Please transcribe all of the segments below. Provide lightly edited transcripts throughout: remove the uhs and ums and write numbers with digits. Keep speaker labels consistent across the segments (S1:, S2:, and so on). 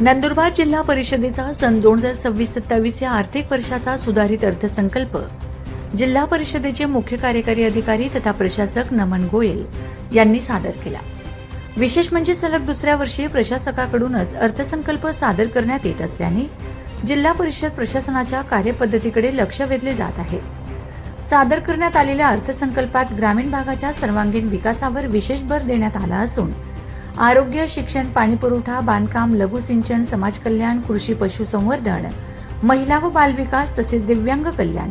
S1: नंदुरबार जिल्हा परिषदेचा सन 2026-27 या आर्थिक वर्षाचा सुधारित अर्थसंकल्प जिल्हा परिषदेचे मुख्य कार्यकारी अधिकारी तथा प्रशासक नमन गोयल यांनी सादर केला। विशेष म्हणजे सलग दुसऱ्या वर्षी प्रशासकाकडूनच अर्थसंकल्प सादर करण्यात येत असल्याने जिल्हा परिषद प्रशासनाच्या कार्यपद्धतीकडे लक्ष वेधले जात आहे। सादर करण्यात आलेल्या अर्थसंकल्पात ग्रामीण भागाच्या सर्वांगीण विकासावर विशेष भर देण्यात आला असून आरोग्य, शिक्षण, पाणीपुरवठा, बांधकाम, लघु सिंचन, समाज कल्याण, कृषी, पशुसंवर्धन, महिला व बालविकास तसेच दिव्यांग कल्याण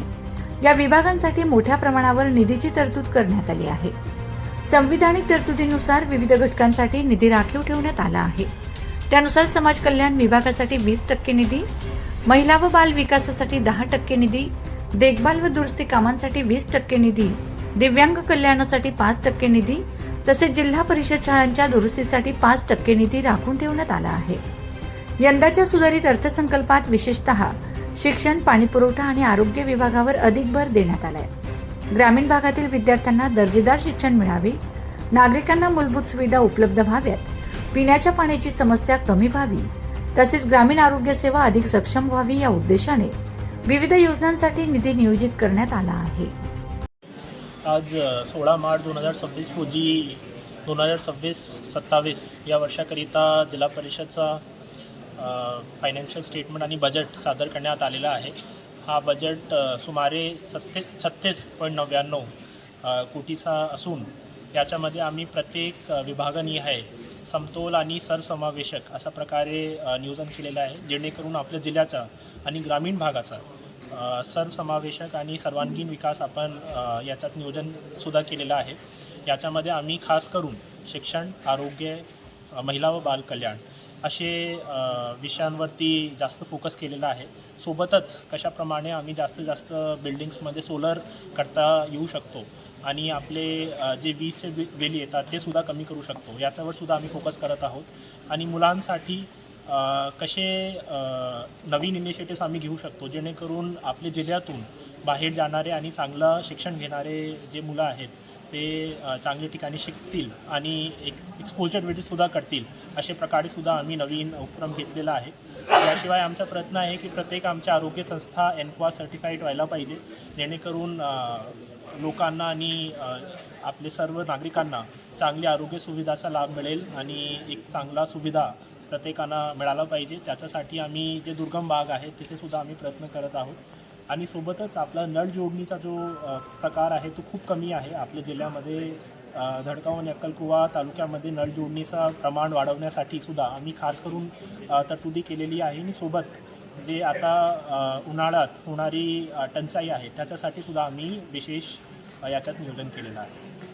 S1: या विभागांसाठी मोठ्या प्रमाणावर निधीची तरतूद करण्यात आली आहे। संविधानिक तरतुदीनुसार विविध घटकांसाठी निधी राखीव ठेवण्यात आला आहे। त्यानुसार समाज कल्याण विभागासाठी 20% निधी, महिला व बाल विकासासाठी 10% निधी, देखभाल व दुरुस्ती कामांसाठी 20% निधी, दिव्यांग कल्याणासाठी 5% निधी तसेच जिल्हा परिषद शाळांच्या दुरुस्तीसाठी 5% निधी राखून ठेवण्यात आला आहे। यंदाच्या सुधारित अर्थसंकल्पात विशेषतः शिक्षण, पाणीपुरवठा आणि आरोग्य विभागावर अधिक भर देण्यात आलाय। ग्रामीण भागातील विद्यार्थ्यांना दर्जेदार शिक्षण मिळावे, नागरिकांना मूलभूत सुविधा उपलब्ध व्हाव्यात, पिण्याच्या पाण्याची समस्या कमी व्हावी तसेच ग्रामीण आरोग्य सेवा अधिक सक्षम व्हावी या उद्देशाने विविध योजनांसाठी निधी नियोजित करण्यात आला आहे।
S2: आज 16 मार्च 2026 रोजी 2026-27 या वर्षाकरिता जिल्हा परिषदचा फायनान्शियल स्टेटमेंट आणि बजेट सादर करण्यात आलेला आहे। हा बजेट सुमारे 36.99 कोटीचा असून याच्यामध्ये आम्ही प्रत्येक विभागनिहाय समतोल आणि सरसमावेशक अशा प्रकारे नियोजन केलेलं आहे, जेणेकरून आपल्या जिल्ह्याचा आणि ग्रामीण भागाचा सरसमावेशक आणि सर्वांगीण विकास आपण याच्यात नियोजन सुद्धा केलेलं आहे। याच्यामध्ये आम्ही खास करून शिक्षण, आरोग्य, महिला व बाल कल्याण असे विषयांवरती जास्त फोकस केलेला आहे। सोबतच कशाप्रमाणे आम्ही जास्तीत जास्त बिल्डिंग्समध्ये सोलर करता येऊ शकतो आणि आपले जे वीजचे बिल येतात ते सुद्धा कमी करू शकतो, याच्यावर सुद्धा आम्ही फोकस करत आहोत। आणि मुलांसाठी कसे नवीन इनिशिएटिव्स आम्ही घेऊ शकतो, जेणेकरून आपल्या जिल्ह्यातून बाहेर जाणारे आणि चांगलं शिक्षण घेणारे जे मुलं आहेत ते चांगल्या ठिकाणी शिकतील आणि एक एक्सपोजर सुद्धा करतील, अशा प्रकारे सुद्धा आम्ही नवीन उपक्रम घेतलेला आहे। याशिवाय आमचा प्रयत्न आहे की प्रत्येक आमच्या आरोग्य संस्था एनक्वास सर्टिफाईड व्हायला पाहिजे, जेणेकरून लोकांना आणि आपले सर्व नागरिकांना चांगली आरोग्य सुविधाचा लाभ मिळेल आणि एक चांगला सुविधा प्रत्येकांना मिळाला पाहिजे। त्याच्यासाठी आम्ही जे दुर्गम भाग आहे तिथे सुद्धा आम्ही प्रयत्न करत आहोत। आणि सोबतच आपला नळ जोडणीचा जो प्रकार आहे तो खूप कमी आहे आपल्या जिल्ह्यामध्ये। धडगाव आणि अक्कलकुवा तालुक्यामध्ये नळ जोडणीचं प्रमाण वाढवण्यासाठी सुद्धा आम्ही खास करून तरतुदी केलेली आहे। आणि सोबत जे आता उन्हाळ्यात होणारी टंचाई आहे त्याच्यासाठी सुद्धा आम्ही विशेष याच्यात नियोजन केलेलं आहे।